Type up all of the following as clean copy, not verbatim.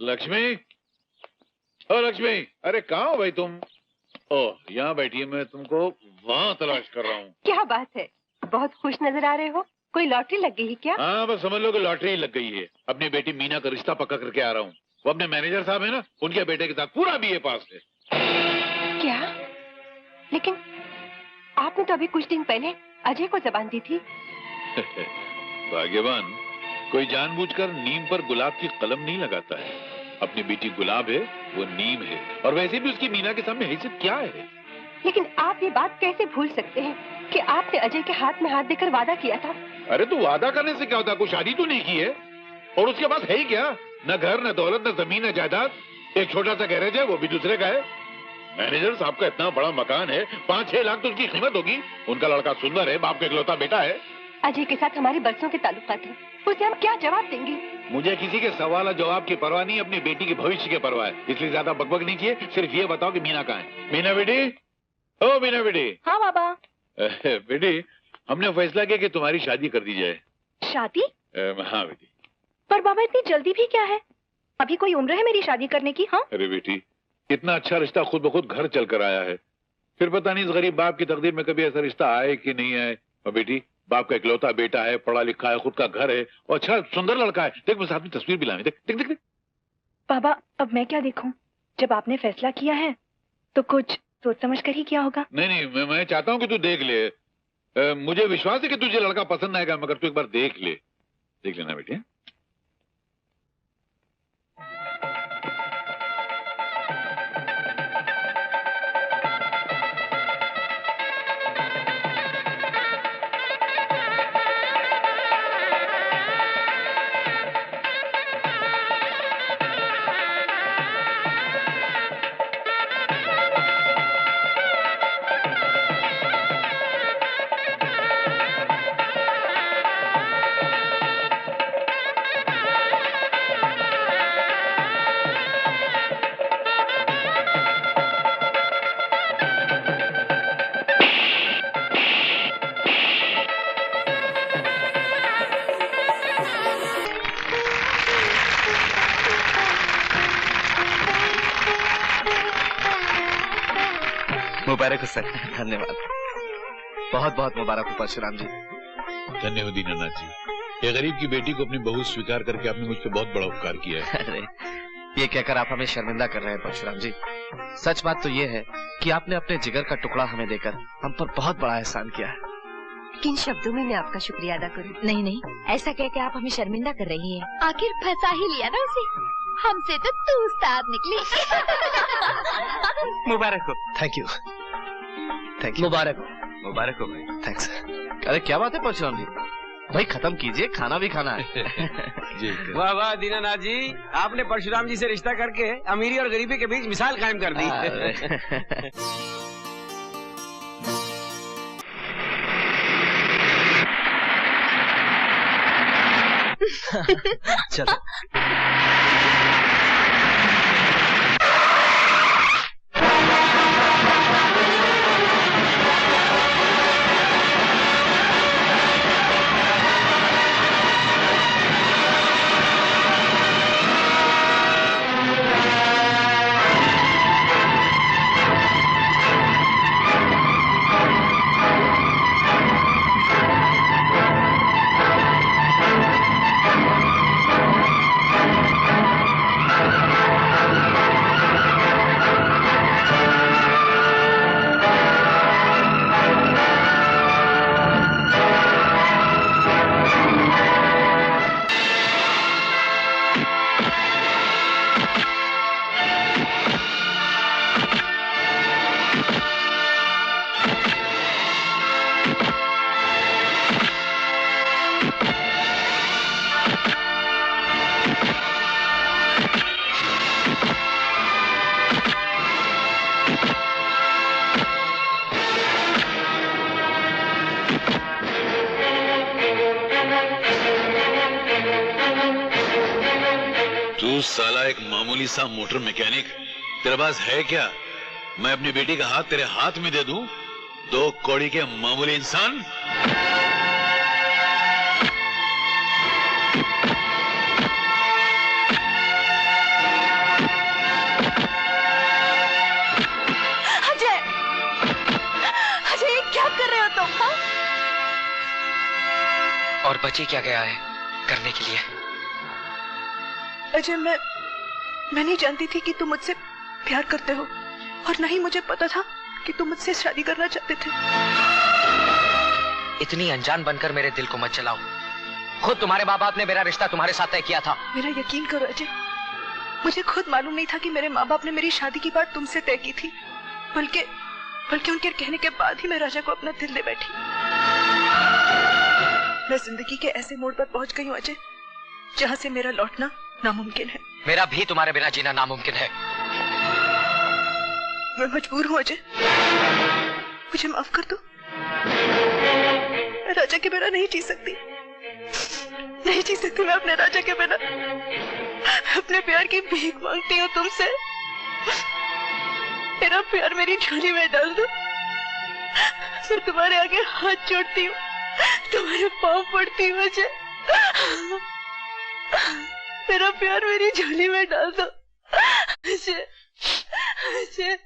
लक्ष्मी, ओ लक्ष्मी, अरे कहाँ हो भाई तुम? ओह, यहाँ बैठी है, मैं तुमको वहाँ तलाश कर रहा हूँ। क्या बात है, बहुत खुश नजर आ रहे हो। कोई लॉटरी लग गई है क्या? हाँ, बस समझ लो कि लॉटरी लग गई है। अपनी बेटी मीना का रिश्ता पक्का करके आ रहा हूँ। वो अपने मैनेजर साहब है ना, उनके बेटे के साथ पूरा बीए पास है। क्या? लेकिन आपने तो अभी कुछ दिन पहले अजय को जबान दी थी। भाग्यवान कोई जानबूझकर नीम पर गुलाब की कलम नहीं लगाता है। अपनी बेटी गुलाब है, वो नीम है, और वैसे भी उसकी मीना के सामने हैसियत क्या है? लेकिन आप ये बात कैसे भूल सकते हैं कि आपने अजय के हाथ में हाथ देकर वादा किया था? अरे तो वादा करने से क्या होता है? कोई शादी तो नहीं की है, और उसके पास है ही क्या? न घर, न दौलत, न जमीन, न जायदाद। एक छोटा सा गैरेज है, वो भी दूसरे का है। मैनेजर साहब का इतना बड़ा मकान है, 5-6 लाख तो उसकी कीमत होगी। उनका लड़का सुंदर है, बाप का इकलौता बेटा है। अजय के साथ हमारे बरसों के ताल्लुकात हैं, उसे हम क्या जवाब देंगे? मुझे किसी के सवाल जवाब की परवाह नहीं, अपनी बेटी के भविष्य की परवाह है। इसलिए ज्यादा बकबक नहीं किए, सिर्फ ये बताओ कि मीना कहाँ है? मीना बेटी, ओ मीना बेटी। हाँ बाबा। बेटी, हमने फैसला किया कि तुम्हारी शादी कर दी जाए। शादी? हाँ बेटी। पर बाबा इतनी जल्दी भी क्या है? अभी कोई उम्र है मेरी शादी करने की? हाँ। अरे बेटी, इतना अच्छा रिश्ता खुद ब खुद घर चल कर आया है, फिर पता नहीं इस गरीब बाप की तकदीर में कभी ऐसा रिश्ता आए कि नहीं आए। और बेटी, बाप का इकलौता बेटा है, पढ़ा लिखा है, खुद का घर है, और अच्छा सुंदर लड़का है। देख, मैं साथ में तस्वीर भी लाए। देख देख देख, देख। बाबा, अब मैं क्या देखूं? जब आपने फैसला किया है तो कुछ सोच समझ कर ही किया होगा। नहीं नहीं, मैं चाहता हूँ कि तू देख ले। मुझे विश्वास है कि तुझे लड़का पसंद आएगा, मगर तू एक बार देख ले। देख लेना बेटी। मुबारक हो सर। धन्यवाद, बहुत बहुत मुबारक हो परशुराम जी। धन्यवाद दीनानाथ जी। ये गरीब की बेटी को अपनी बहू स्वीकार करके आपने मुझ पर बहुत बड़ा उपकार किया है। अरे, ये कहकर आप हमें शर्मिंदा कर रहे हैं परशुराम जी। सच बात तो ये है कि आपने अपने जिगर का टुकड़ा हमें देकर हम पर बहुत बड़ा एहसान किया है। किन शब्दों में मैं आपका शुक्रिया अदा करूं? नहीं नहीं, ऐसा कह के आप हमें शर्मिंदा कर रही हैं। आखिर फंसा ही लिया ना उसे। हमसे तो तू उस्ताद निकली। मुबारक हो। Thank you, thank you. मुबारक हो। मुबारक हो भाई। थैंक्स। अरे क्या बात है परशुराम जी, भाई खत्म कीजिए, खाना भी खाना है। जी। वाह वाह दीनानाथ जी, आपने परशुराम जी से रिश्ता करके अमीरी और गरीबी के बीच मिसाल कायम कर दी। चलो। तू साला एक मामूली सा मोटर मैकेनिक, तेरे पास है क्या? मैं अपनी बेटी का हाथ तेरे हाथ में दे दूं? 2 कौड़ी के मामूली इंसान। बच ही क्या गया है करने के लिए? अजय, मैं नहीं जानती थी कि तुम मुझसे प्यार करते हो, और न ही मुझे पता था कि तुम मुझसे शादी करना चाहते थे। इतनी अनजान बनकर मेरे दिल को मत जलाओ। खुद तुम्हारे माँ बाप ने मेरा रिश्ता तुम्हारे साथ तय किया था। मेरा यकीन करो अजय, मुझे खुद मालूम नहीं था कि मेरे माँ बाप ने मेरी शादी की बात तुमसे तय की थी, बल्कि उनके कहने के बाद ही मैं राजा को अपना दिल दे बैठी। मैं जिंदगी के ऐसे मोड़ पर पहुंच गई हूँ अजय, जहाँ से मेरा लौटना नामुमकिन है। मेरा भी तुम्हारे बिना जीना नामुमकिन है। मैं मजबूर हूँ अजय, मुझे माफ कर दो। मैं राजा के बिना नहीं जी सकती मैं अपने राजा के बिना। अपने प्यार की भीख मांगती हूँ तुमसे, मेरा प्यार मेरी झोली में डाल दो। मैं तुम्हारे आगे हाथ जोड़ती हूँ, तुम्हारे पाँव पड़ती हूँ अजय। मेरा प्यार मेरी झोली में डाल दो अजय, अजय।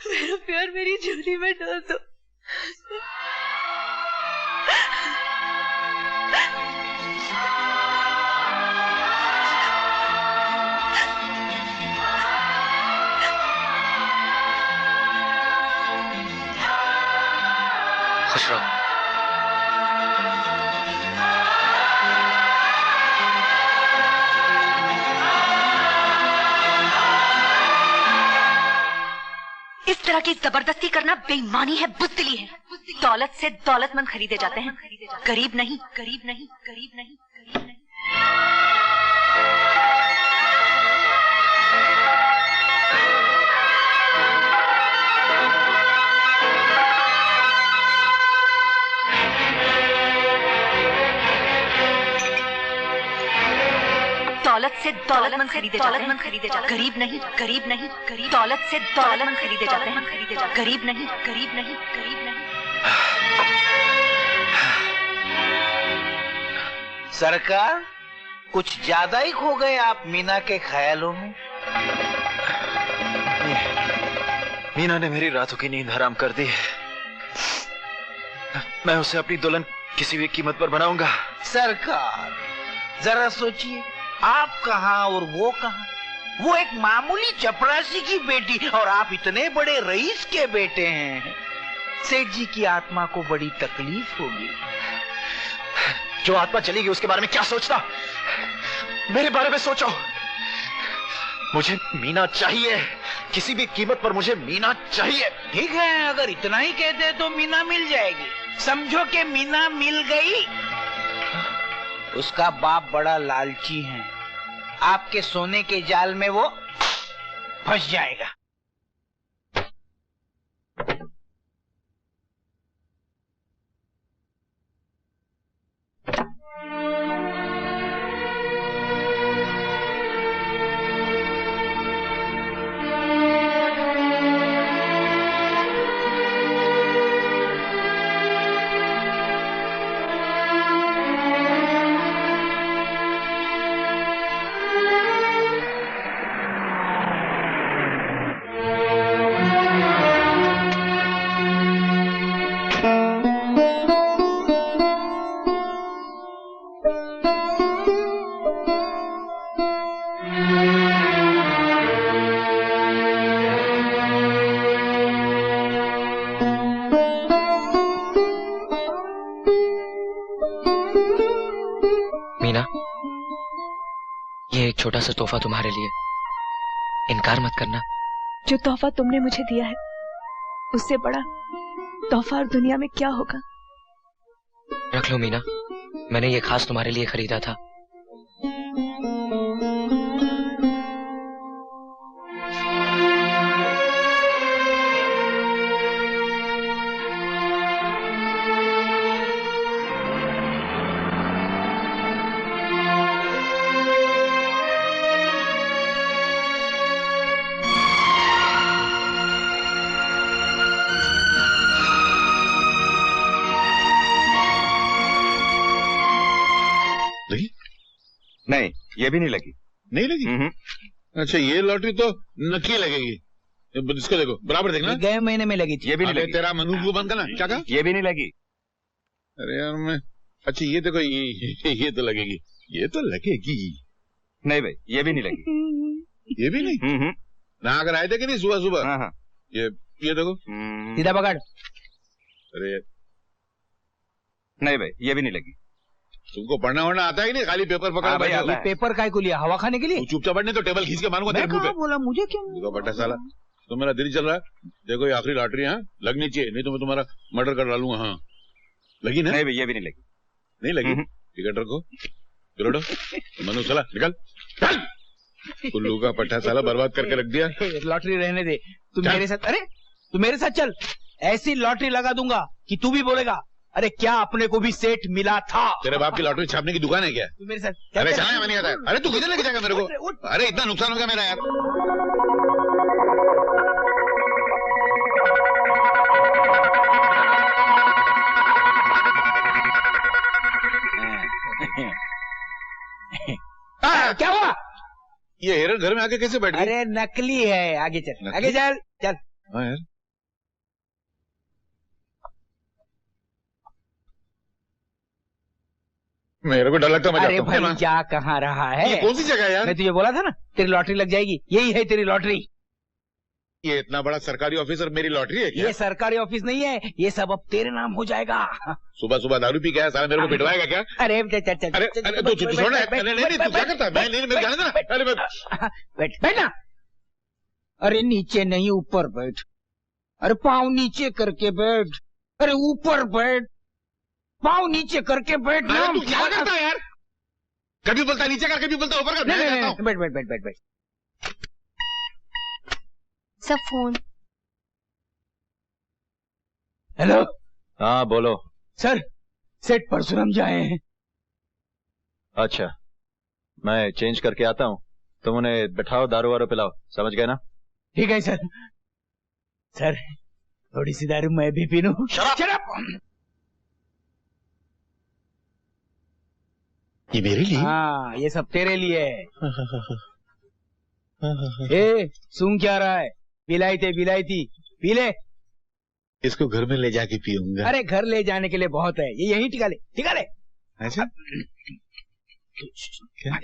मेरा प्यार मेरी झोली में डाल दो। खुश रहो। इस तरह की जबरदस्ती करना बेईमानी है, बुज़दिली है। दौलत से दौलतमंद खरीदे जाते हैं, गरीब नहीं, गरीब नहीं, गरीब नहीं, गरीब नहीं। दौलत से दौलतमंद खरीदे जाते हैं, गरीब नहीं, गरीब नहीं, गरीब। दौलत से दौलतमंद खरीदे जाते हैं, गरीब नहीं, गरीब नहीं, गरीब नहीं। सरकार, कुछ ज्यादा ही खो गए आप मीना के ख्यालों में। मीना ने मेरी रातों की नींद हराम कर दी। मैं उसे अपनी दुल्हन किसी भी कीमत पर बनाऊंगा। सरकार, जरा सोचिए, आप कहाँ और वो कहाँ। वो एक मामूली चपरासी की बेटी और आप इतने बड़े रईस के बेटे हैं। सेठ जी की आत्मा को बड़ी तकलीफ होगी। जो आत्मा चली गई उसके बारे में क्या सोचता, मेरे बारे में सोचो। मुझे मीना चाहिए, किसी भी कीमत पर मुझे मीना चाहिए। ठीक है, अगर इतना ही कहते हैं तो मीना मिल जाएगी। समझो कि मीना मिल गई। उसका बाप बड़ा लालची है, आपके सोने के जाल में वो फंस जाएगा। छोटा सा तोहफा तुम्हारे लिए, इनकार मत करना। जो तोहफा तुमने मुझे दिया है उससे बड़ा तोहफा और दुनिया में क्या होगा। रख लो मीना, मैंने ये खास तुम्हारे लिए खरीदा था। नहीं, ये भी नहीं लगी। नहीं लगी? अच्छा, ये लॉटरी तो नकली लगेगी। इसको देखो, बराबर देखना। गए महीने में लगी थी। ये भी नहीं लगी। तेरा मनूज को बंद करना। क्या कहा? ये भी नहीं लगी। अरे यार मैं, अच्छा ये देखो, ये तो लगेगी, ये तो लगेगी। नहीं भाई, ये भी नहीं लगी। ये भी नहीं? ना अगर आए थे कि नहीं सुबह सुबह? हाँ हाँ। ये देखो। सीधा पकड़। अरे नहीं भाई, ये भी नहीं लगी। तुमको पढ़ना वढ़ना आता है कि नहीं? खाली पेपर पकड़ भाई, बैठे हो। पेपर काय को लिया, हवा खाने के लिए? चुपचाप बैठने तो टेबल खींच के मारूंगा तेरे मुंह पे। बोला मुझे क्यों? देखो बट्टा साला, तो मेरा दिल चल रहा है। देखो ये आखिरी लॉटरी है, लगनी चाहिए, नहीं तो मैं तुम्हारा मर्डर कर डालूंगा। हाँ लगी ना? नहीं भाई, ये भी नहीं लगी। नहीं लगी? टिकट रखो, गिरोडो, मनु साला निकल। कुल्लू का पट्टा साला बर्बाद करके रख दिया। लॉटरी रहने दे, तू मेरे साथ, अरे तू मेरे साथ चल, ऐसी लॉटरी लगा दूंगा कि तू भी बोलेगा अरे क्या अपने को भी सेठ मिला था। तेरे बाप की लॉटरी छापने की दुकान है क्या? तू मेरे साथ अरे चला, मैं नहीं आता। अरे तू किधर लेके जाएगा मेरे को? अरे इतना नुकसान हो गया मेरा यार। क्या हुआ? ये हेरन घर में आके कैसे बैठ गई? अरे नकली है, आगे चल, आगे चल चल। हाँ यार, मेरे को डर लगता है। अरे भाई क्या कहाँ रहा है? ये कौन सी जगह है यार? मैं तुझे बोला था ना तेरी लॉटरी लग जाएगी, यही है तेरी लॉटरी। ये इतना बड़ा सरकारी ऑफिसर मेरी लॉटरी है क्या? ये सरकारी ऑफिस नहीं है, ये सब अब तेरे नाम हो जाएगा। सुबह सुबह दारू पी गया साला, मेरे को पिटवाएगा क्या? अरे चल चल, अरे तू छोड़, नहीं तू क्या करता है? मैं नहीं, मेरे जाने देना। अरे बैठना। अरे नीचे नहीं, ऊपर बैठ। अरे पाँव नीचे करके बैठ। अरे ऊपर बैठ, पाँव नीचे करके बैठ। तू क्या करता है यार? कभी बोलता नीचे कर, कभी बोलता ऊपर कर। बैठ बैठ बैठ बैठ बैठ। सब फोन। हेलो। हाँ बोलो। सर, सेठ परशुराम जी आए हैं। अच्छा, मैं चेंज करके आता हूँ, तुम उन्हें बिठाओ, दारू वारू पिलाओ, समझ गए ना? ठीक है सर। सर थोड़ी सी दारू मैं भी पी लूं? शराब। ये मेरे लिए? हाँ, ये सब तेरे लिए है। ए, सुन क्या रहा है? बिलायती पी ले। इसको घर में ले जाके पीऊंगा। अरे घर ले जाने के लिए बहुत है, ये यहीं टिका ले। अच्छा क्या?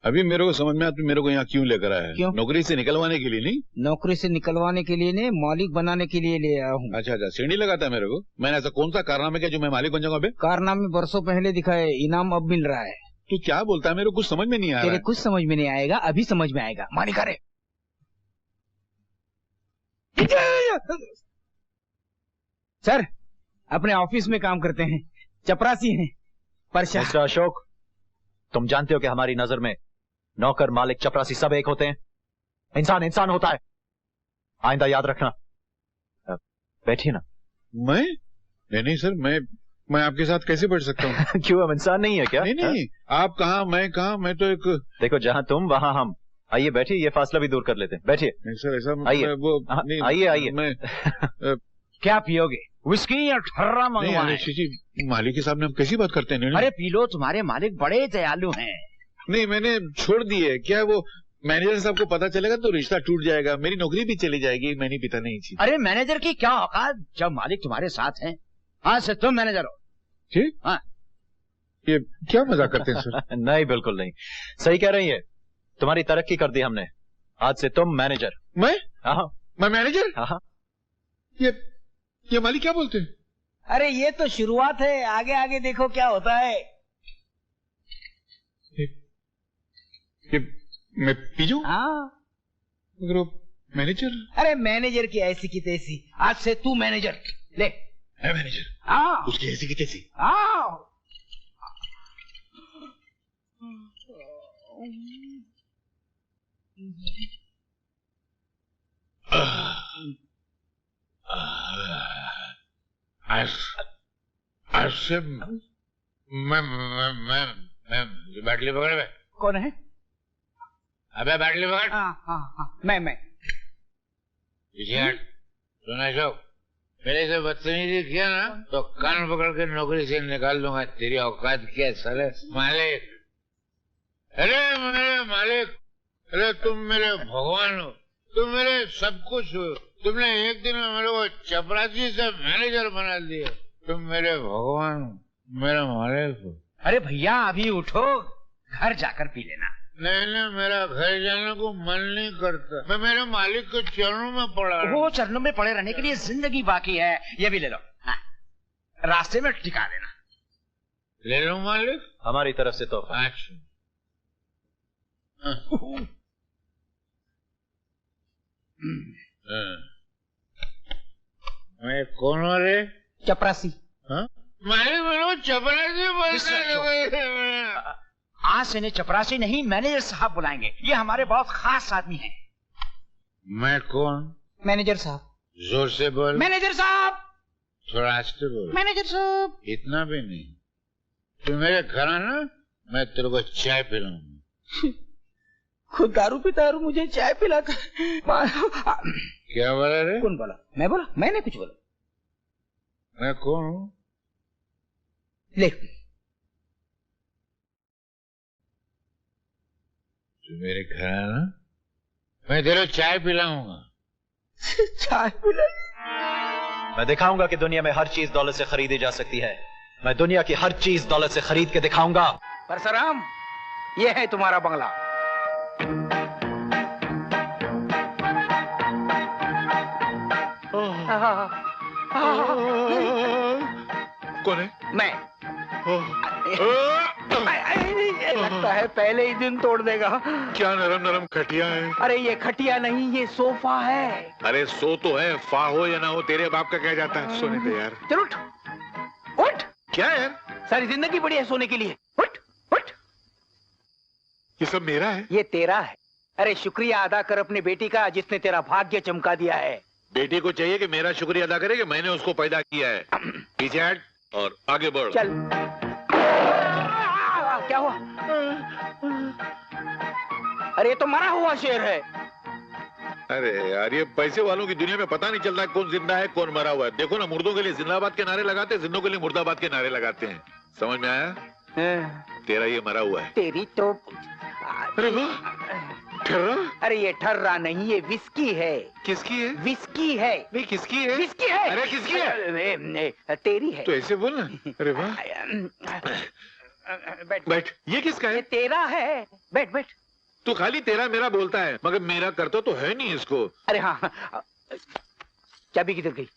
अभी मेरे को समझ में आता, मेरे को यहाँ क्यों लेकर आया है? क्यों? नौकरी से निकलवाने के लिए नहीं? नौकरी से निकलवाने के लिए नहीं, मालिक बनाने के लिए ले आया हूँ। अच्छा, सीढ़ी लगाता है मेरे को। मैंने ऐसा कौन सा कारनामा किया जो मैं मालिक बन जाऊंगा? बे कारनामे बरसों पहले दिखाए, इनाम अब मिल रहा है। तू क्या बोलता है? मेरे को कुछ समझ में नहीं आ रहा तेरे है। कुछ समझ में नहीं आएगा, अभी समझ में आएगा। मालिक अरे सर अपने ऑफिस में काम करते हैं, चपरासी हैं। मिस्टर अशोक, तुम जानते हो कि हमारी नजर में नौकर, मालिक, चपरासी सब एक होते हैं। इंसान होता है, आइंदा याद रखना। बैठिए ना। नहीं सर, मैं आपके साथ कैसे बैठ सकता हूँ? क्यों, हम इंसान नहीं है क्या? नहीं, आप कहाँ, मैं कहाँ, मैं तो एक। देखो, जहाँ तुम वहाँ हम। आइए बैठिए, ये फासला भी दूर कर लेते हैं। बैठिए। नहीं सर, ऐसा आइए, वो आइए। मैं क्या पियोगे, विस्की या ठर्रा मंगवाएं? मालिक के सामने हम कैसी बात करते हैं? अरे पी लो, तुम्हारे मालिक बड़े दयालु हैं। नहीं, मैंने छोड़ दी है। क्या वो मैनेजर साहब को पता चलेगा तो रिश्ता टूट जाएगा, मेरी नौकरी भी चली जाएगी। मैं नहीं पीता नहीं चीज। अरे मैनेजर की क्या औकात, जब मालिक तुम्हारे साथ हैं। हाँ से तुम मैनेजर हो। ठीक? हाँ। ये क्या मजाक करते हैं सर? नहीं, बिल्कुल नहीं, सही कह रही है। तुम्हारी तरक्की कर दी हमने, आज से तुम मैनेजर। मैं? हाँ। मैं मैनेजर? हाँ। ये मालिक क्या बोलते हैं? अरे ये तो शुरुआत है, आगे आगे देखो क्या होता है। ये मैं पी जाऊं? हाँ। मगर वो मैनेजर? अरे मैनेजर की ऐसी की तैसी, आज से तू मैनेजर। ले। है मैनेजर? हाँ। उसकी ऐसी की तैसी? हाँ। आज से मैं बैटली पकड़ में। कौन है? अबे बैटली पकड़। हाँ, मैं सुना जो मेरे से बदतमीजी किया ना तो कान पकड़ के नौकरी से निकाल दूंगा। तेरी औकात क्या साले? मालिक, अरे मेरे मालिक, अरे तुम मेरे भगवान हो, तुम मेरे सब कुछ हो, तुमने एक दिन में मेरे को चपरासी से मैनेजर बना दिया। तुम मेरे भगवान, मेरा मालिक हो। अरे भैया अभी उठो, घर जाकर पी लेना। नहीं, मेरा घर जाने को मन नहीं करता। मैं मेरे मालिक के चरणों में पड़ा हूँ। वो चरणों में पड़े रहने के लिए जिंदगी बाकी है। ये भी ले लो, रास्ते में टिका देना। ले लो मालिक। हमारी तरफ से तो। अच्छा। मैं कौन हो रे? चपरासी। मालिक मेरे को चपरासी बोलते। आज से इन्हें चपरासी नहीं मैनेजर साहब बुलाएंगे। ये हमारे बहुत खास आदमी हैं। मैं कौन? मैनेजर साहब। जोर से बोल। मैनेजर साहब। थोड़ा आस्ते बोल। मैनेजर साहब। इतना भी नहीं। तू मेरे घर आना, मैं तेरे को चाय पिलाऊंगा। खुद दारू पीता और मुझे चाय पिलाता। क्या बोला रे? कौन बोला? मैं बोला? मैंने कुछ बोला? मैं कौन हूँ? ले। तू मेरे घर आना, मैं तेरे को चाय पिलाऊंगा। चाय पिला? मैं दिखाऊंगा कि दुनिया में हर चीज दौलत से खरीदी जा सकती है। मैं दुनिया की हर चीज दौलत से खरीद के दिखाऊंगा। परशुराम, ये है तुम्हारा बंगला। कौन है? मैं। लगता है पहले ही दिन तोड़ देगा। क्या नरम नरम खटिया है। अरे ये खटिया नहीं, ये सोफा है। अरे सो तो है, फा हो या ना हो, तेरे बाप का क्या जाता है। सोने दे यार। चल उठ उठ। क्या यार? सारी जिंदगी पड़ी है सोने के लिए। उठ उठ। ये सब मेरा है। ये तेरा है। अरे शुक्रिया अदा कर अपनी बेटी का, जिसने तेरा भाग्य चमका दिया है। बेटी को चाहिए कि मेरा शुक्रिया अदा करे कि मैंने उसको पैदा किया है। पीछे हट और आगे बढ़। चल। क्या हुआ? अरे ये तो मरा हुआ शेर है। अरे यार, ये पैसे वालों की दुनिया में पता नहीं चलता कौन जिंदा है कौन मरा हुआ है। देखो ना, मुर्दों के लिए जिंदाबाद के नारे लगाते हैं, जिंदों के लिए मुर्दाबाद के नारे लगाते हैं। समझ में आया? तेरा ये मरा हुआ है। तेरी तो। अरे वाह, ठर्रा। अरे ये ठर्रा नहीं, ये विस्की है। किसकी है? विस्की है। नहीं, किसकी है? विस्की है। अरे किसकी है? तेरी है। तो ऐसे बोल ना। अरे वाह। बैठ बैठ। ये किसका है? ये तेरा है। बैठ बैठ। तू खाली तेरा मेरा बोलता है, मगर मेरा करता तो है नहीं इसको। अरे हाँ, चाबी किधर गई?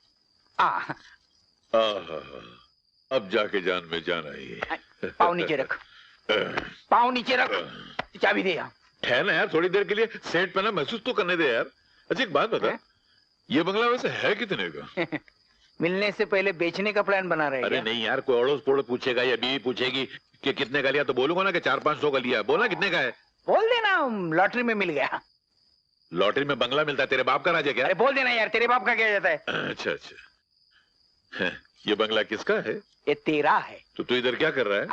अब जाके जान में जान आई। पाँव नीचे रख। पाँव नीचे रख। चाबी दे यहाँ। ठहरना यार, थोड़ी देर के लिए सेट पे ना महसूस तो करने दे यार। अच्छा एक बात बता, ये बंगला वैसे है कितने का? मिलने से पहले बेचने का प्लान बना रहे हैं? अरे नहीं यार, कोई अड़ोस पड़ोस पूछेगा या बीवी पूछेगी कि कितने का लिया, तो बोलूंगा ना कि 400-500 का लिया। बोलना कितने का है। बोल देना लॉटरी में मिल गया। लॉटरी में बंगला मिलता है, तेरे बाप का राज है क्या? अरे बोल देना यार, तेरे बाप का क्या जाता है। अच्छा अच्छा, ये बंगला किसका है? ये तेरा है। तो तू इधर क्या कर रहा है?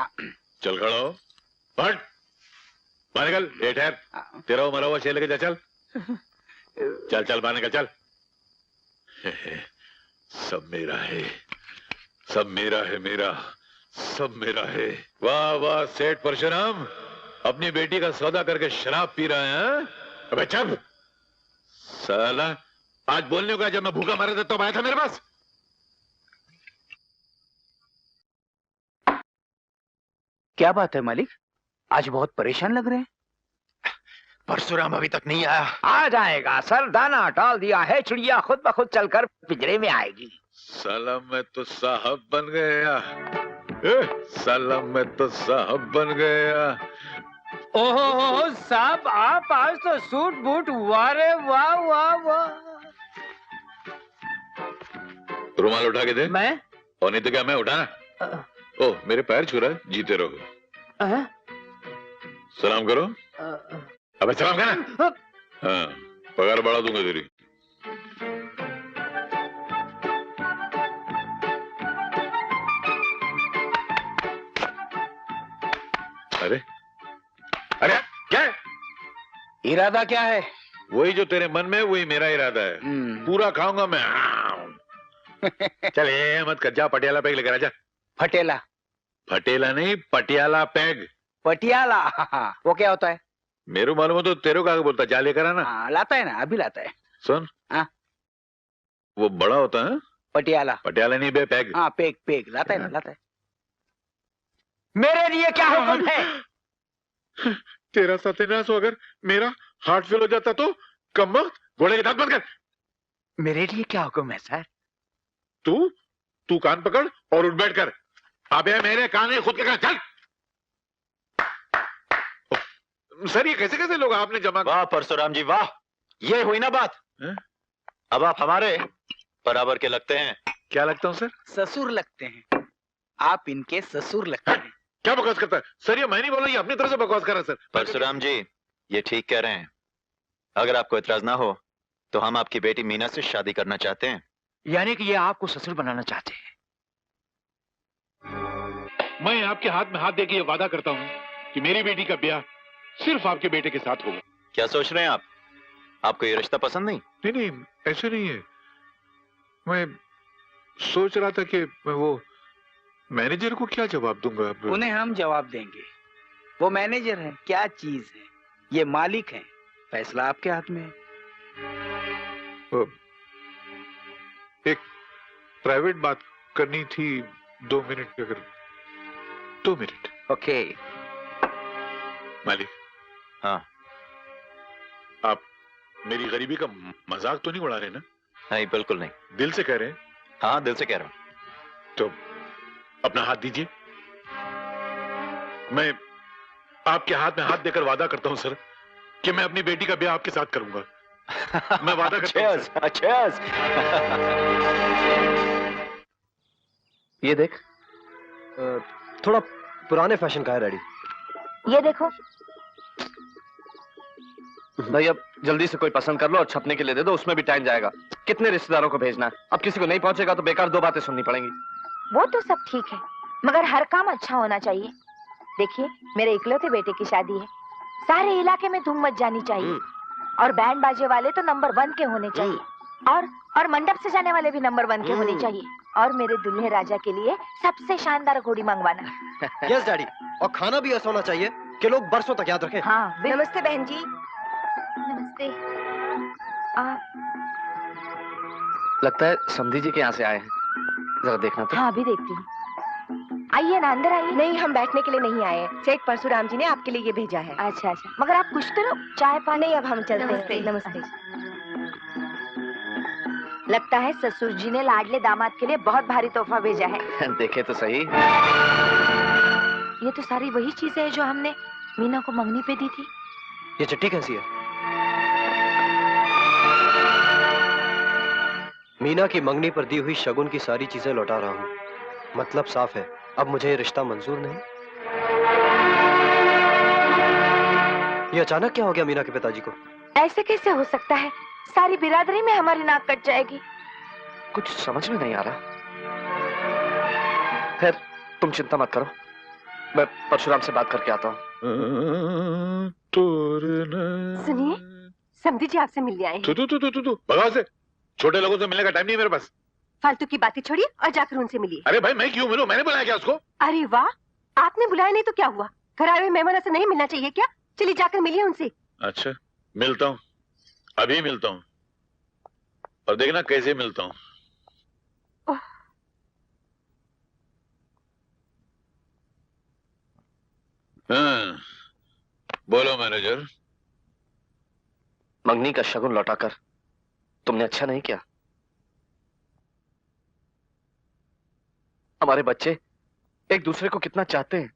चल खड़ा हो, हट, बाहर निकल। ये ठहर, तेरा वो मरा हुआ शेर लेके जा। चल चल चल, बाहर निकल चल। सब मेरा है, सब मेरा है, मेरा सब मेरा है। वाह वाह सेठ परशुराम, अपनी बेटी का सौदा करके शराब पी रहा है। अबे चुप साला, आज बोलने का जब मैं भूखा मरा था तब आया था मेरे पास। क्या बात है मालिक, आज बहुत परेशान लग रहे हैं। परशुराम अभी तक नहीं आया। आ जाएगा सर, दाना डाल दिया है, चिड़िया खुद ब खुद चलकर पिंजरे में आएगी। साला मैं तो साहब बन गया। साला मैं तो साहब बन गया। ओहो साहब, आप आज तो सूट बूट, वाह रे वाह वाह वाह। रुमाल उठा के दे। मैं? और नहीं तो क्या मैं उठाना? ओह मेरे पैर छू रहा है, जीते रहो। सलाम करो। अबे सलाम करना। हाँ, पगार बढ़ा दूंगा तेरी। अरे अरे क्या है? इरादा क्या है? वही जो तेरे मन में, वही मेरा इरादा है। पूरा खाऊंगा मैं। चल ये मत कर, जा पटियाला पैग लेकर आजा। फटेला? फटेला नहीं, पटियाला पैग। पटियाला? वो क्या होता है? मेरे मालूम है तो तेरे को आगे बोलता, जा लेकर आना। लाता है ना, अभी लाता है। सुन, वो बड़ा होता है? पटियाला। पटियाला नहीं बे, पैग। हाँ पेग पेग लाता है ना, लाता है। मेरे लिए क्या हुक्म है? तेरा सत्यानाश हो, अगर मेरा हार्ट फेल हो जाता तो? कमबख्त, घोड़े के दांत बंद कर। मेरे लिए क्या हुक्म है सर? तू कान पकड़ और उठ बैठ कर। अबे मेरे कान है, खुद के कान। चल। सर ये कैसे कैसे लोग आपने जमा? वाह परशुराम जी वाह, ये हुई ना बात। अब आप हमारे बराबर के लगते हैं। क्या लगता हूँ सर? ससुर लगते हैं। आप इनके ससुर लगते हैं। क्या बकवास करता है सर? ये मैं नहीं बोल रहा, ये अपनी तरफ से बकवास कर रहा है सर। परशुराम जी ये ठीक कह रहे हैं। अगर आपको इतराज ना हो तो हम आपकी बेटी मीना से शादी करना चाहते हैं। यानी कि ये आपको ससुर बनाना चाहते हैं? मैं आपके हाथ में हाथ देके ये वादा करता हूँ कि मेरी बेटी का ब्याह सिर्फ आपके बेटे के साथ होगा। क्या सोच रहे हैं आप? आपको ये रिश्ता पसंद नहीं? नहीं, ऐसे नहीं है। मैं सोच रहा था कि मैं वो मैनेजर को क्या जवाब दूंगा। उन्हें हम जवाब देंगे। वो मैनेजर है, क्या चीज है? ये मालिक है, फैसला आपके हाथ में है। एक प्राइवेट बात करनी थी, 2 मिनट। अगर 2 मिनट। ओके। मालिक। हाँ। आप मेरी गरीबी का मजाक तो नहीं उड़ा रहे ना? नहीं बिल्कुल नहीं, दिल से कह रहे हैं? हाँ दिल से कह रहा हूँ। तो अपना हाथ दीजिए। मैं आपके हाथ में हाथ देकर वादा करता हूं सर कि मैं अपनी बेटी का ब्याह आपके साथ करूंगा। मैं वादा करता हूं सर। ये देख, थोड़ा पुराने फैशन का है डैडी। ये देखो भाई, अब जल्दी से कोई पसंद कर लो और छपने के लिए दे दो, उसमें भी टाइम जाएगा। कितने रिश्तेदारों को भेजना है? अब किसी को नहीं पहुंचेगा तो बेकार 2 बातें सुननी पड़ेंगी। वो तो सब ठीक है, मगर हर काम अच्छा होना चाहिए। देखिए, मेरे इकलौते बेटे की शादी है, सारे इलाके में धूम मच जानी चाहिए। और बैंड बाजे वाले तो नंबर 1 के होने चाहिए। और मंडप से जाने वाले भी नंबर 1 के होने चाहिए। और मेरे दुल्हे राजा के लिए सबसे शानदार घोड़ी मंगवाना। यस डैडी, और खाना भी ऐसा होना चाहिए कि लोग बरसों तक याद रखें। हाँ। नमस्ते बहन जी। नमस्ते। लगता है समधी जी के यहाँ से आए हैं, जरा देखना तो। हाँ अभी देखती हूँ। आइए ना, अंदर आइए। नहीं, हम बैठने के लिए नहीं आए, सेठ परशुराम जी ने आपके लिए ये भेजा है। अच्छा अच्छा, मगर आप कुछ तो चाय पानी। अब हम चलते हैं। नमस्ते। लगता है ससुर जी ने लाडले दामाद के लिए बहुत भारी तोहफा भेजा है। देखे तो सही। ये तो सारी वही चीजें हैं जो हमने मीना को मंगनी पे दी थी। ये चिट्ठी कैसी है? मीना की मंगनी पर दी हुई शगुन की सारी चीजें लौटा रहा हूँ। मतलब साफ है, अब मुझे ये रिश्ता मंजूर नहीं। ये अचानक क्या हो गया मीना के पिताजी को? ऐसे कैसे हो सकता है? सारी बिरादरी में हमारी नाक कट जाएगी। कुछ समझ में नहीं आ रहा। खैर तुम चिंता मत करो, मैं परशुराम से बात करके आता हूँ। सुनिए, समधी जी आपसे मिलने आए हैं। तू भगाओ से। छोटे लोगों से मिलने का टाइम नहीं है मेरे पास। फालतू की बातें छोड़िए और जाकर उनसे मिलिए। अरे भाई मैं क्यों मिलूं? मैंने बुलाया क्या उसको? अरे वाह, आपने बुलाया नहीं तो क्या हुआ? घर आए हुए मेहमानों से नहीं मिलना चाहिए क्या? चलिए जाकर मिलिए उनसे। अच्छा, मिलता हूँ, अभी मिलता हूँ, और देखना कैसे मिलता हूँ। हाँ, बोलो मैनेजर। मंगनी का शगुन लौटाकर तुमने अच्छा नहीं किया। हमारे बच्चे एक दूसरे को कितना चाहते हैं।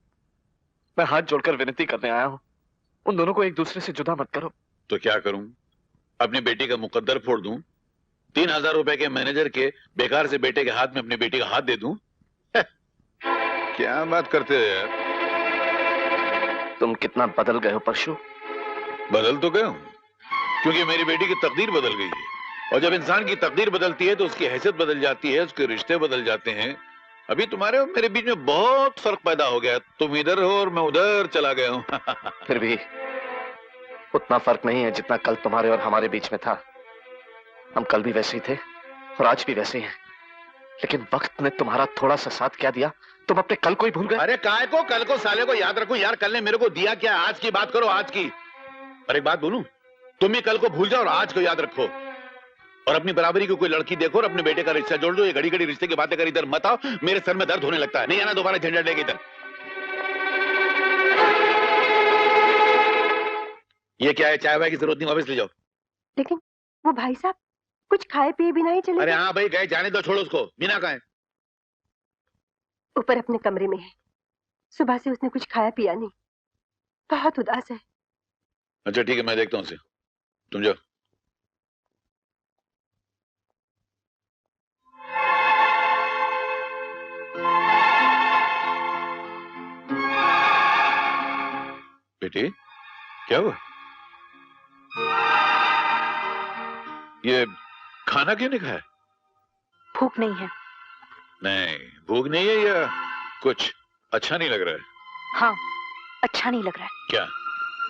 मैं हाथ जोड़कर विनती करने आया हूं, उन दोनों को एक दूसरे से जुदा मत करो। तो क्या करूं? अपनी बेटी का मुकद्दर फोड़ दूं? 3000 रुपए के मैनेजर के बेकार से बेटे के हाथ में अपनी बेटी का हाथ दे दूं? क्या बात करते हो यार? तुम कितना बदल गए हो परशु। बदल तो गया हूं, क्योंकि मेरी बेटी की तकदीर बदल गई है। और जब इंसान की तकदीर बदलती है तो उसकी हैसियत बदल जाती है, उसके रिश्ते बदल जाते हैं। अभी तुम्हारे और मेरे बीच में बहुत फर्क पैदा हो गया। तुम इधर हो और मैं उधर चला गया हूं। फिर भी उतना फर्क नहीं है जितना कल तुम्हारे और हमारे बीच में था। हम कल भी वैसे ही थे और आज भी वैसे ही हैं। लेकिन वक्त ने तुम्हारा थोड़ा सा साथ क्या दिया, तुम अपने कल को ही भूल गए। अरे काय को कल को साले को याद रखो यार। कल ने मेरे को दिया क्या? आज की बात करो, आज की। और एक बात बोलूं, तुम ही कल को भूल जाओ और आज को याद रखो। और अपनी बराबरी को कोई लड़की देखो और अपने बेटे का रिश्ता जोड़ दो। ये घड़ी घड़ी रिश्ते की बातें कर इधर मत आओ, मेरे सर में दर्द होने लगता है। नहीं आना दोबारा झंझट लेके इधर। ये क्या है? चाय वाय की जरूरत नहीं, वापस ले जाओ। लेकिन वो भाई साहब कुछ खाए पिए बिना ही चले अरे गए। हाँ भाई, गए, जाने दो, छोड़ो उसको। मीना कहाँ है? ऊपर अपने कमरे में है। सुबह से उसने कुछ खाया पिया नहीं, बहुत उदास है। अच्छा ठीक है, मैं देखता हूँ उसे, तुम जाओ। बेटी क्या हुआ? ये खाना क्यों नहीं खाया? भूख नहीं है। नहीं भूख नहीं है या कुछ अच्छा नहीं लग रहा है? हाँ, अच्छा नहीं लग रहा है। क्या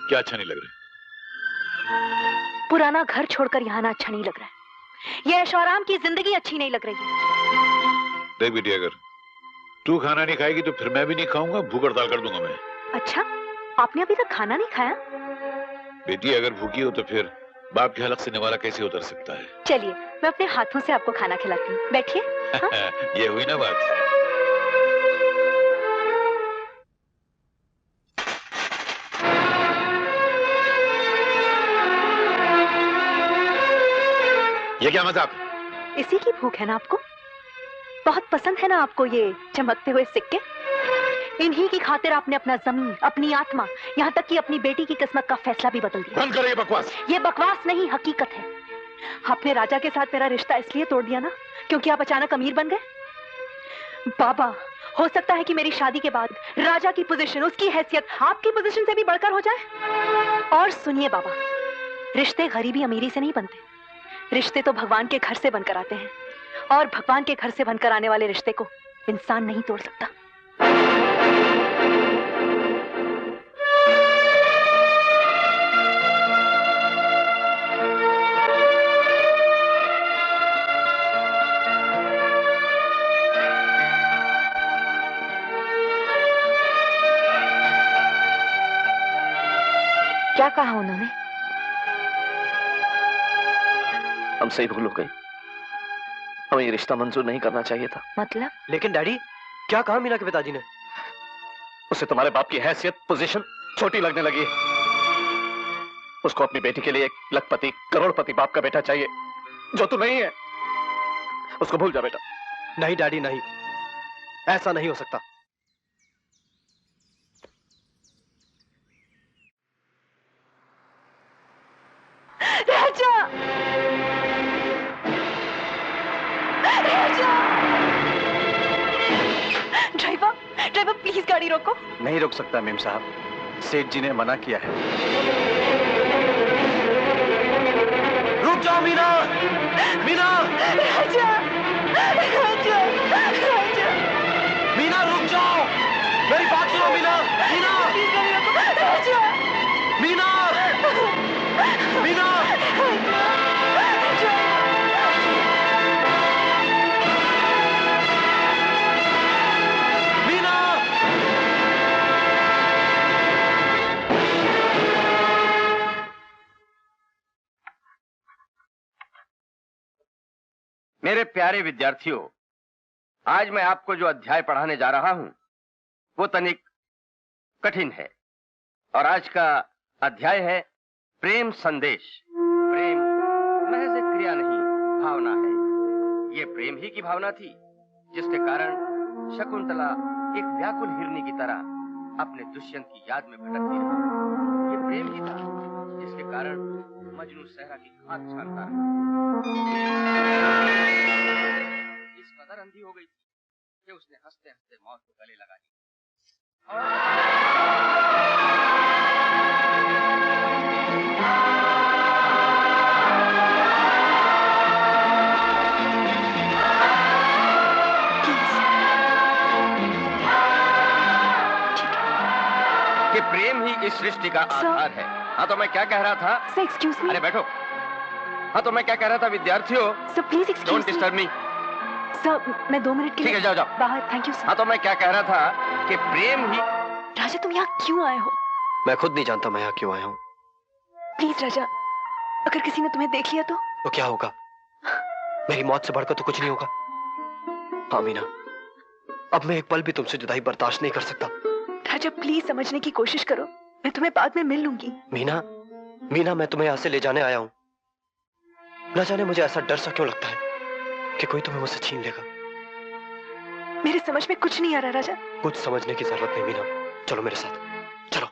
क्या अच्छा नहीं लग रहा है? पुराना घर छोड़कर यहाँ आना अच्छा नहीं लग रहा है। ये ऐशोआराम की जिंदगी अच्छी नहीं लग रही है। देख बेटी, अगर तू खाना नहीं खाएगी तो फिर मैं भी नहीं खाऊंगा, भूख हड़ताल कर दूंगा मैं। अच्छा, आपने अभी तक खाना नहीं खाया? बेटी अगर भूखी हो तो फिर बाप के हलक से निवाला कैसे उतर सकता है? चलिए मैं अपने हाथों से आपको खाना खिलाती हूँ, बैठिए। हाँ? ये हुई ना बात। ये क्या मजाक? इसी की भूख है ना आपको? बहुत पसंद है ना आपको ये चमकते हुए सिक्के? इन्हीं की खातिर आपने अपना जमीन, अपनी आत्मा, यहाँ तक कि अपनी बेटी की किस्मत का फैसला भी बदल दिया। बंद करो ये बकवास। ये बकवास नहीं, हकीकत है। आपने राजा के साथ मेरा रिश्ता इसलिए तोड़ दिया ना क्योंकि आप अचानक अमीर बन गए। बाबा, हो सकता है कि मेरी शादी के बाद राजा की पोजीशन, उसकी हैसियत आपकी पोजीशन से भी बढ़कर हो जाए। और सुनिए बाबा, रिश्ते गरीबी अमीरी से नहीं बनते, रिश्ते तो भगवान के घर से बनकर आते हैं, और भगवान के घर से बनकर आने वाले रिश्ते को इंसान नहीं तोड़ सकता। क्या कहा उन्होंने? हमसे ही भूल हो गई, हमें ये रिश्ता मंजूर नहीं करना चाहिए था। मतलब? लेकिन डैडी, क्या कहा मीना के पिताजी ने? उसे तुम्हारे बाप की हैसियत, पोजीशन छोटी लगने लगी। उसको अपनी बेटी के लिए एक लखपति, करोड़पति बाप का बेटा चाहिए, जो तू नहीं है। उसको भूल जा बेटा। नहीं डैडी नहीं, ऐसा नहीं हो सकता। राजा! राजा! ड्राइवर, ड्राइवर प्लीज गाड़ी रोको। नहीं रोक सकता मेम साहब, सेठ जी ने मना किया है। रुक जाओ मीना! मीना! राजा! राजा! राजा! मीना रुक जाओ! मेरी बात सुनो मीना! मीना! प्लीज गाड़ी रोको। राजा! मीना! मीना! मीना! मेरे प्यारे विद्यार्थियों, आज मैं आपको जो अध्याय पढ़ाने जा रहा हूं वो तनिक कठिन है। और आज का अध्याय है प्रेम संदेश। प्रेम महज एक क्रिया नहीं, भावना है। ये प्रेम ही की भावना थी जिसके कारण शकुंतला एक व्याकुल हिरनी की तरह अपने दुष्यंत की याद में भटकती रही। ये प्रेम ही था जिसके कारण मजनू सहरा की खाक छानता रहा। इस कदर अंधी हो गई थी कि उसने हंसते हंसते मौत को गले लगा दी। कि प्रेम ही इस सृष्टि का आधार है। हाँ तो मैं क्या कह रहा था? Sir excuse me. अरे बैठो। हाँ तो मैं क्या कह रहा था विद्यार्थियों? Sir please excuse don't disturb me. Sir मैं 2 मिनट के लिए ठीक है, जाओ जाओ बाहर। Thank you sir. हाँ तो मैं क्या कह रहा था कि प्रेम ही। राजा तुम यहाँ क्यों आए हो? मैं खुद नहीं जानता मैं यहाँ क्यों आया हूँ। प्लीज राजा, अगर किसी ने तुम्हें देख लिया तो? क्या होगा? मेरी मौत से बढ़कर तो कुछ नहीं होगा। हाँ मीना, अब मैं एक पल भी तुमसे जुदाई बर्दाश्त नहीं कर सकता। राजा प्लीज समझने की कोशिश करो, मैं तुम्हें बाद में मिल लूंगी। मीना, मीना मैं तुम्हें यहाँ से ले जाने आया हूँ। न जाने मुझे ऐसा डर सा क्यों लगता है कि कोई तुम्हें मुझसे छीन लेगा। मेरे समझ में कुछ नहीं आ रहा राजा। कुछ समझने की जरूरत नहीं मीना, चलो मेरे साथ, चलो।